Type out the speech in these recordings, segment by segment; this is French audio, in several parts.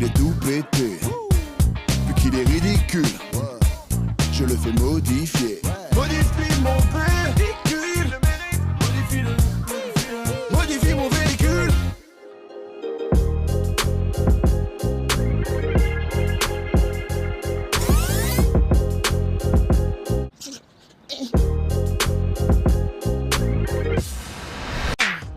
il est tout pété. Vu qu'il est ridicule, je le fais modifier. Modifie mon véhicule. Modifie mon véhicule.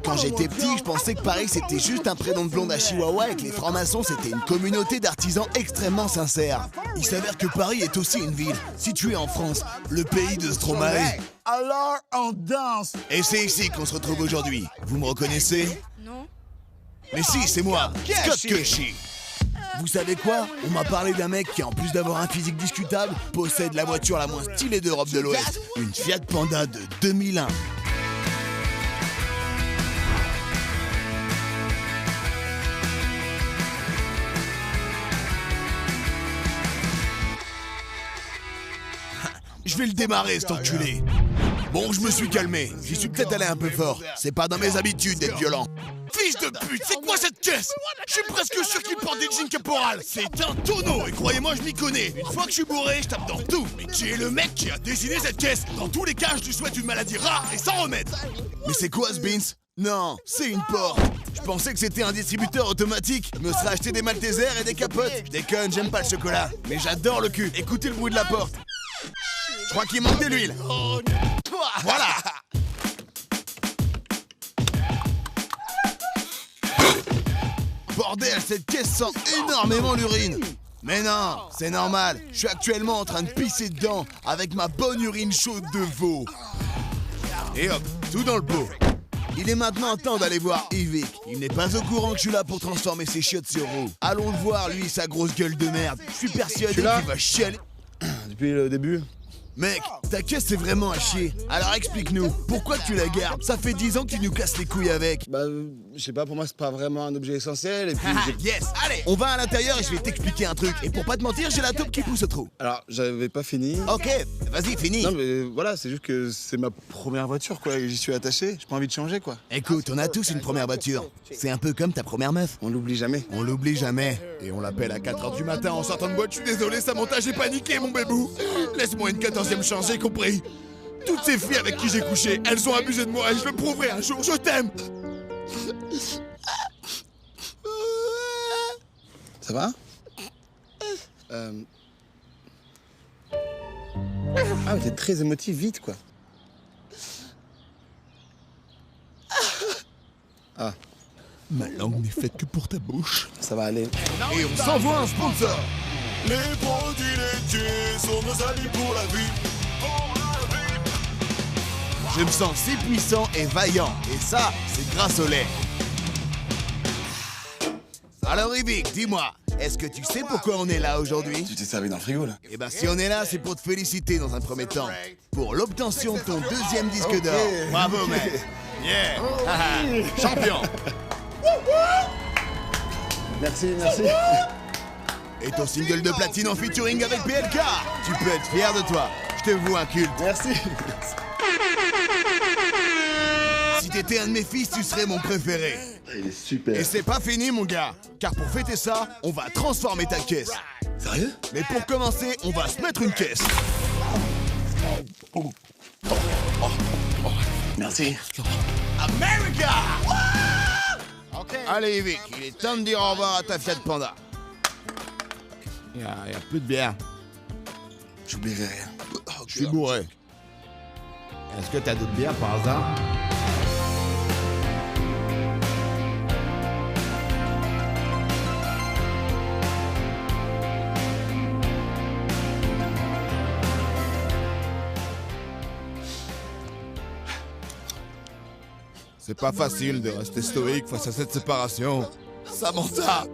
Quand j'étais petit, je pensais que Paris c'était juste un prénom de blonde à Chihuahua et que les francs-maçons c'était une communauté d'artisans extrêmement sincères. Il s'avère que Paris est aussi une ville, située en France, le pays de Stromae. Alors on danse. Et c'est ici qu'on se retrouve aujourd'hui. Vous me reconnaissez? Non. Mais si, c'est moi, Scott Keshi. Vous savez quoi? On m'a parlé d'un mec qui, en plus d'avoir un physique discutable, possède la voiture la moins stylée d'Europe de l'Ouest. Une Fiat Panda de 2001. Je vais le démarrer, cet enculé. Bon, je me suis calmé. J'y suis peut-être allé un peu fort. C'est pas dans mes habitudes d'être violent. Fils de pute, c'est quoi cette caisse? Je suis presque sûr qu'il porte des jeans caporal. C'est un tonneau, et croyez-moi, je m'y connais. Une fois que je suis bourré, je tape dans tout. Mais qui est le mec qui a dessiné cette caisse? Dans tous les cas, je lui souhaite une maladie rare et sans remède. Mais c'est quoi ce beans? Non, c'est une porte. Je pensais que c'était un distributeur automatique. Je me serais acheté des Maltesers et des capotes. Je déconne, j'aime pas le chocolat. Mais j'adore le cul. Écoutez le bruit de la porte. Je crois qu'il manque de l'huile. Voilà. Bordel, cette caisse sent énormément l'urine. Mais non, c'est normal. Je suis actuellement en train de pisser dedans avec ma bonne urine chaude de veau. Et hop, tout dans le pot. Il est maintenant temps d'aller voir Yvick. Il n'est pas au courant que je suis là pour transformer ses chiottes sur roue. Allons le voir, lui, sa grosse gueule de merde. Je suis persuadé qu'il va chialer. Depuis le début. Mec, ta caisse c'est vraiment à chier. Alors explique-nous, pourquoi tu la gardes? Ça fait 10 ans que tu nous casses les couilles avec. Bah, je sais pas, pour moi c'est pas vraiment un objet essentiel et puis Yes, allez, on va à l'intérieur et je vais t'expliquer un truc. Et pour pas te mentir, j'ai la taupe qui pousse au trou. Alors, j'avais pas fini. Ok, vas-y, finis. Non mais voilà, c'est juste que c'est ma première voiture quoi, et j'y suis attaché, j'ai pas envie de changer quoi. Écoute, on a tous une première voiture. C'est un peu comme ta première meuf. On l'oublie jamais. On l'oublie jamais. Et on l'appelle à 4h du matin en sortant de boîte. Je suis désolé, Samantha, j'ai paniqué, mon bébou. Laisse-moi une 14e chance, j'ai compris. Toutes ces filles avec qui j'ai couché, elles ont abusé de moi et je le prouverai un jour, je t'aime. Ça va? Ah mais t'es très émotif vite quoi. Ah. Ma langue n'est faite que pour ta bouche. Ça va aller. Et on s'envoie un sponsor. Les produits laitiers sont nos amis pour la vie. Je me sens si puissant et vaillant. Et ça, c'est grâce au lait. Alors Yvick, dis-moi, est-ce que tu sais pourquoi on est là aujourd'hui? Tu t'es servi dans le frigo là. Eh ben si on est là, c'est pour te féliciter dans un premier temps. Pour l'obtention de ton 2e disque d'or. Bravo mec. Yeah. Champion. Merci, merci. Et ton single de platine en featuring avec PLK. Tu peux être fier de toi. Je te voue un culte. Merci. Si t'étais un de mes fils, tu serais mon préféré. Il est super. Et c'est pas fini mon gars. Car pour fêter ça, on va transformer ta caisse. Sérieux? Mais pour commencer, on va se mettre une caisse. Merci. America! Allez Yvick, il est temps de dire au revoir à ta Fiat Panda. Y a plus de bière. J'oublierai rien. Je suis bourré. Est-ce que t'as d'autres bières par hasard? C'est pas facile de rester stoïque face à cette séparation. Samantha!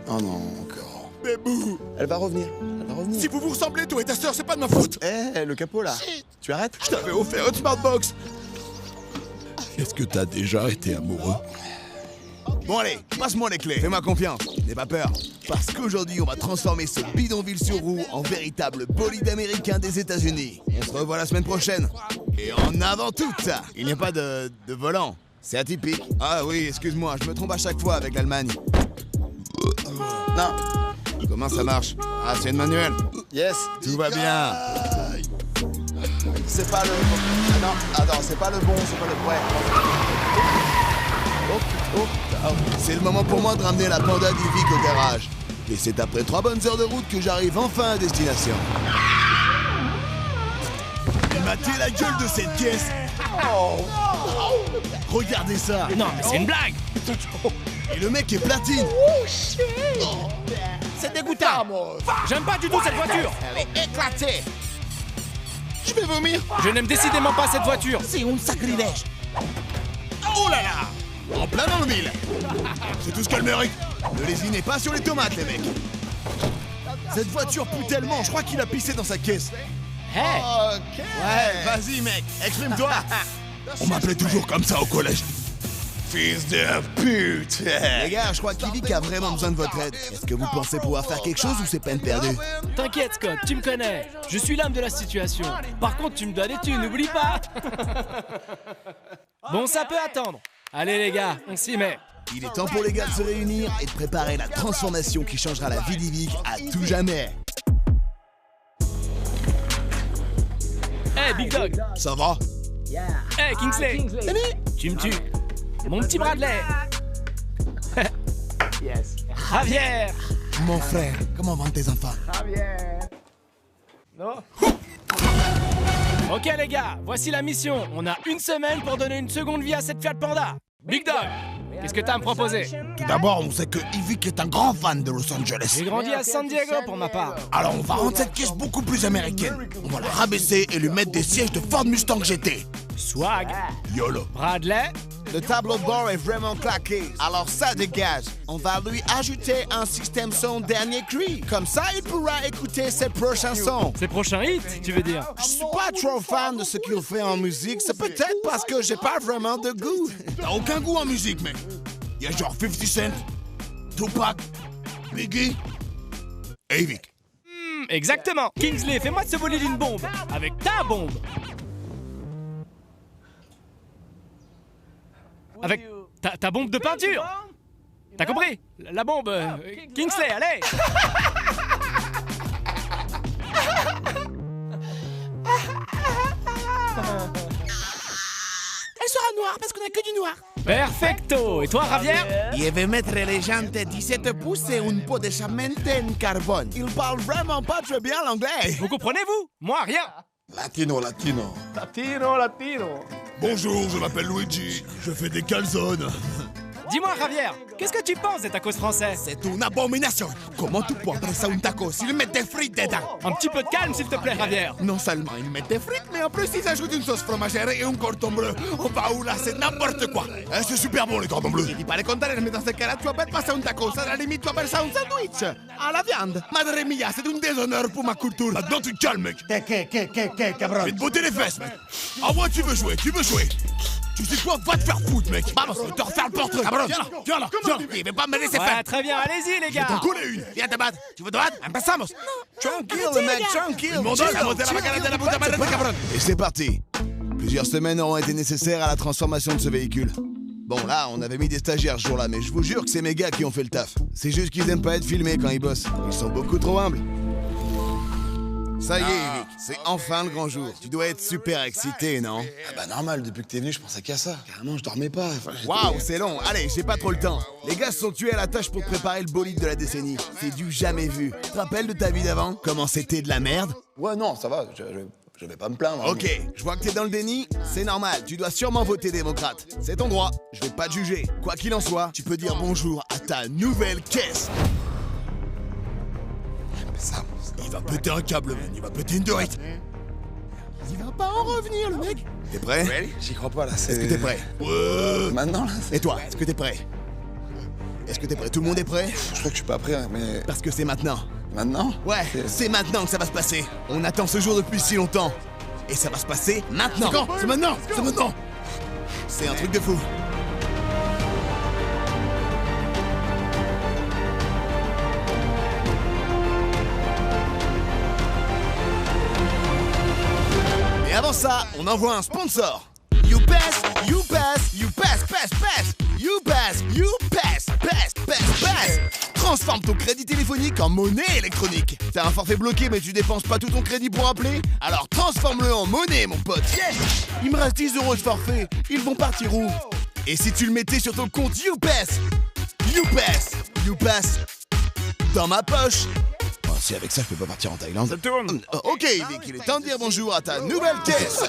Oh non, encore. Bébou! Elle va revenir. Elle va revenir. Si vous vous ressemblez, toi et ta sœur, c'est pas de ma faute! Eh, le capot là. Tu arrêtes? Je t'avais offert une Smartbox! Est-ce que t'as déjà été amoureux? Bon allez, passe-moi les clés, fais-moi confiance, n'aie pas peur. Parce qu'aujourd'hui, on va transformer ce bidonville sur roue en véritable bolide américain des États-Unis. On se revoit la semaine prochaine. Et en avant toute, il n'y a pas de volant. C'est atypique. Ah oui, excuse-moi, je me trompe à chaque fois avec l'Allemagne. Non. Comment ça marche? Ah, c'est une manuel. Yes. Tout va bien. C'est pas le... Ah non, attends, c'est pas le bon, c'est pas le... Ouais. C'est le moment pour moi de ramener la Panda d'Ivic au garage. Et c'est après 3 bonnes heures de route que j'arrive enfin à destination. Et matez la gueule de cette caisse. Regardez ça. Non, mais c'est une blague. Et le mec est platine. C'est dégoûtant. J'aime pas du tout cette voiture. Elle est éclatée. Je vais vomir. Je n'aime décidément pas cette voiture. C'est un sacrilège. Oh là là. En plein dans le mille. C'est tout ce qu'elle mérite. Ne lésinez pas sur les tomates, les mecs. Cette voiture pue tellement, je crois qu'il a pissé dans sa caisse. Hey. Ouais, vas-y, mec, exprime-toi. On m'appelait toujours comme ça au collège. Fils de pute. Les gars, je crois qu'Ivic a vraiment besoin de votre aide. Est-ce que vous pensez pouvoir faire quelque chose ou c'est peine perdue? T'inquiète, Scott, tu me connais. Je suis l'âme de la situation. Par contre, tu me dois des thunes, n'oublie pas. Bon, ça peut attendre. Allez, les gars, on s'y met. Il est temps pour les gars de se réunir et de préparer la transformation qui changera la vie d'Ivic à tout jamais. Hey, Big Dog. Ça va? Hey, Kingsley. Salut. Tu me tues. Mon petit Bradley. Javier. Mon frère, comment vont tes enfants? Ok, les gars, voici la mission. On a 1 semaine pour donner une seconde vie à cette Fiat Panda. Big Dog, qu'est-ce que t'as à me proposer? Tout d'abord, on sait que Ivic est un grand fan de Los Angeles. J'ai grandi à San Diego pour ma part. Alors on va rendre cette caisse beaucoup plus américaine. On va la rabaisser et lui mettre des sièges de Ford Mustang GT. Swag. YOLO. Bradley. Le tableau de bord est vraiment claqué, alors ça dégage. On va lui ajouter un système son dernier cri. Comme ça, il pourra écouter ses prochains sons. Ses prochains hits, tu veux dire? Je suis pas trop fan de ce qu'il fait en musique, c'est peut-être parce que j'ai pas vraiment de goût. T'as aucun goût en musique, mec. Y'a genre 50 Cent, Tupac, Biggie et Ivic. Exactement. Kingsley, fais-moi se voler d'une bombe. Avec ta bombe. Avec ta bombe de peinture. T'as compris? La bombe. Kingsley, allez. Elle sera noire parce qu'on a que du noir. Perfecto. Et toi, Javier? Je vais mettre les jantes 17 pouces et une peau de chamette en carbone. Il parle vraiment pas très bien l'anglais. Vous comprenez-vous? Moi, rien. Latino. Bonjour, je m'appelle Luigi. Je fais des calzones. Dis-moi, Javier, qu'est-ce que tu penses des tacos français? C'est une abomination. Comment tu peux appeler ça un taco s'ils mettent des frites dedans? Un petit peu de calme, s'il te plaît, Javier. Non seulement ils mettent des frites, mais en plus ils ajoutent une sauce fromagère et un cordon bleu. On va où là, c'est n'importe quoi. C'est super bon les cordons bleus. Je dis pas les contraires, mais dans ce cas-là, tu appelles pas ça un tacos. À la limite, tu appelles ça un sandwich. À la viande. Madre mia, c'est un déshonneur pour ma culture. Maintenant tu te calmes, mec. Cabrón. Je vais te botter les fesses, mec. Ah ouais, tu veux jouer. Tu sais quoi? Va te faire foutre, mec. Vamos, je vais te refaire le portrait. Cabrón, viens là. Il veut pas me laisser Ouais, faire. très bien, allez-y, les T'en gars. connais une. Viens te battre. Tu veux te battre? Empezamos. Tranquille, mec, tranquille. Une montagne, la montagne, la bagarre de la puta madre de cabrón. Et c'est parti. Plusieurs semaines auront été nécessaires à la transformation de ce véhicule. Bon, là, on avait mis des stagiaires ce jour-là, mais je vous jure que c'est mes gars qui ont fait le taf. C'est juste qu'ils aiment pas être filmés quand ils bossent. Ils sont beaucoup trop humbles. Ça y est, Ivic, c'est enfin le grand jour. Tu dois être super excité, non? Ah bah normal, depuis que t'es venu, je pensais qu'à ça. Carrément, je dormais pas. Enfin, j'étais- Waouh, c'est long. Allez, j'ai pas trop le temps. Les gars se sont tués à la tâche pour préparer le bolide de la décennie. C'est du jamais vu. Tu te rappelles de ta vie d'avant? Comment c'était de la merde? Ouais, non, ça va, je vais pas me plaindre. hein. Ok, je vois que t'es dans le déni. C'est normal, tu dois sûrement voter démocrate. C'est ton droit, je vais pas te juger. Quoi qu'il en soit, tu peux dire bonjour à ta nouvelle caisse. Ça, Il va péter un câble, man. Il va péter une dorite. Il va pas en revenir, le mec. T'es prêt? j'y crois pas là. Est-ce que t'es prêt? Maintenant là, Et toi, est-ce que t'es prêt? Est-ce que t'es prêt? Tout le monde est prêt? je crois que je suis pas prêt, hein, mais Parce que c'est maintenant. maintenant. Ouais, c'est maintenant que ça va se passer. On attend ce jour depuis si longtemps. Et ça va se passer maintenant. C'est quand? C'est maintenant. C'est maintenant. C'est un truc de fou. Et avant ça, on envoie un sponsor. You pass, you pass, you pass, pass, pass. You pass, you pass, pass, pass, pass. Transforme ton crédit téléphonique en monnaie électronique. T'as un forfait bloqué mais tu dépenses pas tout ton crédit pour appeler? Alors transforme-le en monnaie, mon pote. Yes! Il me reste 10 € de forfait. Ils vont partir où? Et si tu le mettais sur ton compte YouPass? YouPass dans ma poche. Oh, si avec ça je peux pas partir en Thaïlande. Ça tourne. Ok, Vic, il est temps de dire bonjour à ta nouvelle caisse.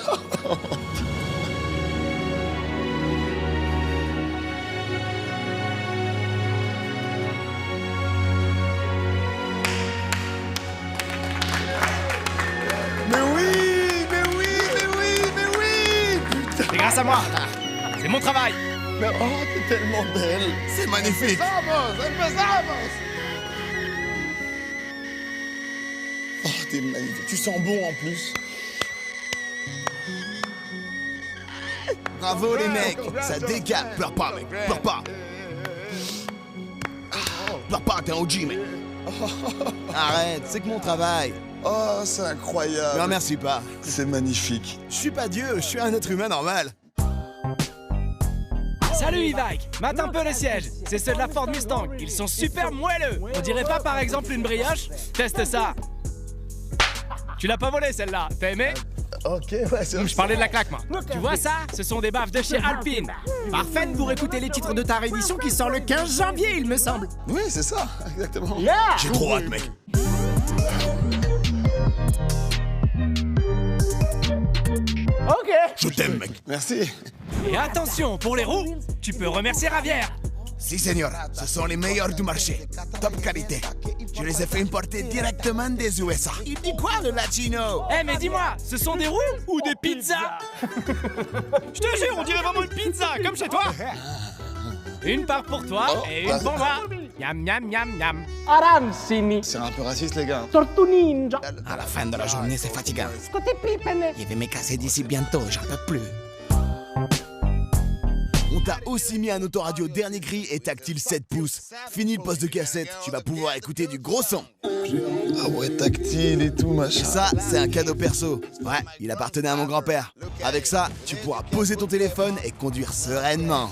C'est grâce à moi. C'est mon travail. Mais oh, t'es tellement belle. C'est magnifique. Oh, t'es magnifique. Tu sens bon en plus. Bravo les mecs, ça dégage. Pleure pas, mec, pleure pas. Pleure pas, t'es un OG, mec. Arrête, c'est que mon travail. Oh, c'est incroyable. Ne remercie pas. C'est magnifique. Je suis pas Dieu, je suis un être humain normal. Salut Ivac, mate un peu les sièges. C'est ceux de la Ford Mustang. Ils sont super moelleux. On dirait pas par exemple une brioche? Teste ça. Tu l'as pas volé celle-là, t'as aimé? Ok, ouais, c'est Je parlais de la claque, moi. Tu vois ça? Ce sont des baffes de chez Alpine. Parfaite pour écouter les titres de ta réédition qui sort le 15 janvier, il me semble. Oui, c'est ça, exactement. J'ai trop hâte, mec. Ok. Je t'aime, mec. Merci. Et attention, pour les roues, tu peux remercier Ravière. Si, señor, ce sont les meilleurs du marché. Top qualité. Je les ai fait importer directement des USA. Il dit quoi, le latino? Eh mais dis-moi, ce sont des roues ou des pizzas? Je te jure, on dirait vraiment une pizza, comme chez toi. Une part pour toi et une pour moi. Yam yam yam yam. Arancini. C'est un peu raciste, les gars. Tortu ninja. À la fin de la journée, c'est fatigant. Scotty Pippen. Je vais me casser d'ici bientôt, j'en peux plus. On t'a aussi mis un autoradio dernier cri et tactile 7 pouces. Fini le poste de cassette, tu vas pouvoir écouter du gros son. Ah ouais, tactile et tout, machin. Ça, c'est un cadeau perso. Ouais, il appartenait à mon grand-père. Avec ça, tu pourras poser ton téléphone et conduire sereinement.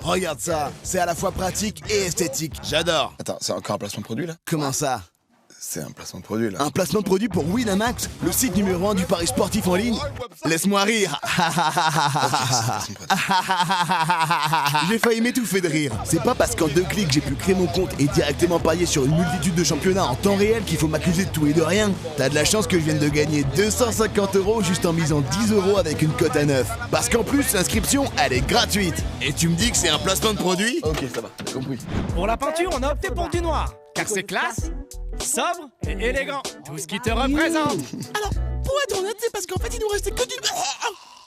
Regarde ça, c'est à la fois pratique et esthétique. J'adore. Attends, c'est encore un placement de produit, là? Comment ça? C'est un placement de produit, là. Un placement de produit pour Winamax, le site numéro 1 du pari sportif en ligne. Laisse-moi rire. J'ai failli m'étouffer de rire. C'est pas parce qu'en 2 clics j'ai pu créer mon compte et directement parier sur une multitude de championnats en temps réel qu'il faut m'accuser de tout et de rien. T'as de la chance que je vienne de gagner 250 € juste en misant 10 € avec une cote à 9. Parce qu'en plus, l'inscription, elle est gratuite. Et tu me dis que c'est un placement de produit? Ok, ça va, j'ai compris. Pour la peinture, on a opté pour du noir, car c'est classe, sobre et élégant. Tout ce qui te représente. Alors, pour être honnête, c'est parce qu'en fait, il nous restait que du...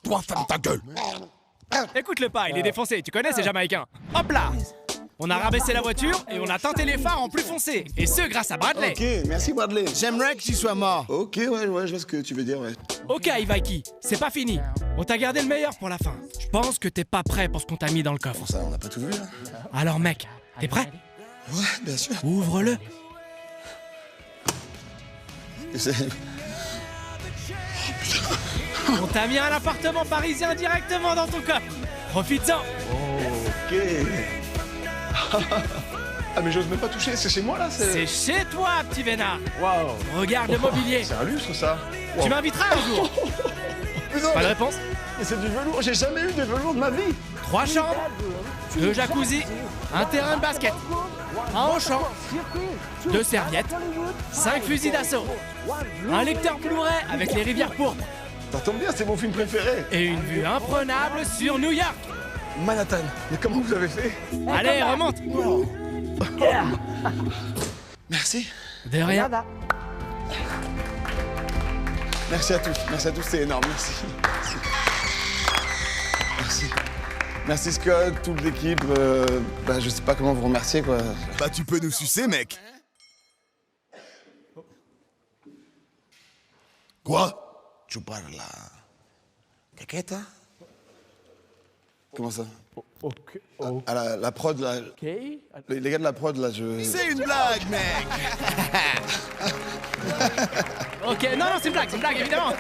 Toi, ferme ta gueule. Écoute-le pas, il est défoncé, tu connais, c'est jamaïcain. Hop là! On a rabaissé la voiture et on a teinté les phares en plus foncé. Et ce, grâce à Bradley. Ok, merci Bradley. J'aimerais que tu sois mort. Ok, ouais, je vois ce que tu veux dire, ouais. Ok, Ivaki, c'est pas fini. On t'a gardé le meilleur pour la fin. Je pense que t'es pas prêt pour ce qu'on t'a mis dans le coffre. Ça, on n'a pas tout vu, là. Alors mec, t'es prêt? Ouais, bien sûr. Ouvre-le. On t'a mis un appartement parisien directement dans ton coffre. Profites-en. Ok. Ah, mais j'ose même pas toucher, c'est chez moi, là, C'est chez toi, petit vénard. Waouh. Regarde le mobilier. C'est un lustre, ça. Tu m'inviteras un jour. Mais non, Pas de réponse? mais c'est du velours, j'ai jamais eu de velours de ma vie. 3 chambres, 2 jacuzzi, un terrain de basket, un haut-champ, 2 serviettes, 5 fusils d'assaut, un lecteur Blu-ray avec les rivières pourpres Ça tombe bien, c'est mon film préféré. et une vue imprenable sur New York. Manhattan. Mais comment vous avez fait? Allez, remonte. Merci. De rien. Merci à tous, c'est énorme, merci. Merci. Merci Scott, toute l'équipe. Je sais pas comment vous remercier, quoi. Bah, tu peux nous sucer, mec. Quoi? Tu parles là? Caquette, hein? Comment ça? Ah, la prod, là. Les gars de la prod, là, C'est une blague, mec. Ok, non, c'est une blague, évidemment.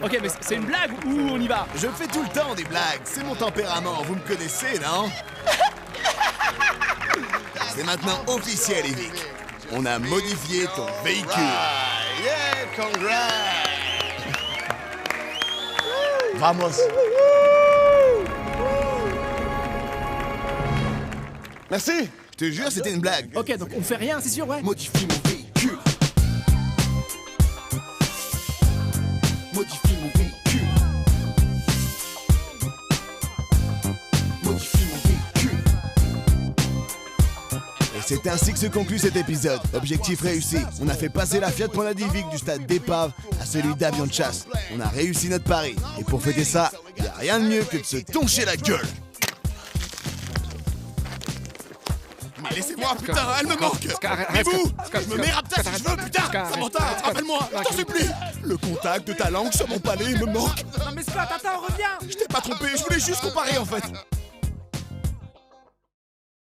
Ok, mais c'est une blague ou on y va? Je fais tout le temps des blagues. C'est mon tempérament. Vous me connaissez, non? C'est maintenant officiel, Evic. On a modifié ton véhicule. Yeah, congrats! Vamos! Merci! Je te jure, c'était une blague. Ok, donc on fait rien, c'est sûr, ouais. Modifie mon véhicule. Modifie mon véhicule. Modifie mon véhicule. Et c'est ainsi que se conclut cet épisode. Objectif réussi. On a fait passer la Fiat Panda Civic du stade d'épave à celui d'avion de chasse. On a réussi notre pari. Et pour fêter ça, il n'y a rien de mieux que de se toncher la gueule. Mais laissez-moi, putain, elle me manque. Mais vous, je me mets rapta si je veux, putain. Samantha, rappelle-moi, je t'en supplie. Le contact de ta langue sur mon palais me manque. Non mais Scott, attends, reviens. Je t'ai pas trompé, je voulais juste comparer en fait.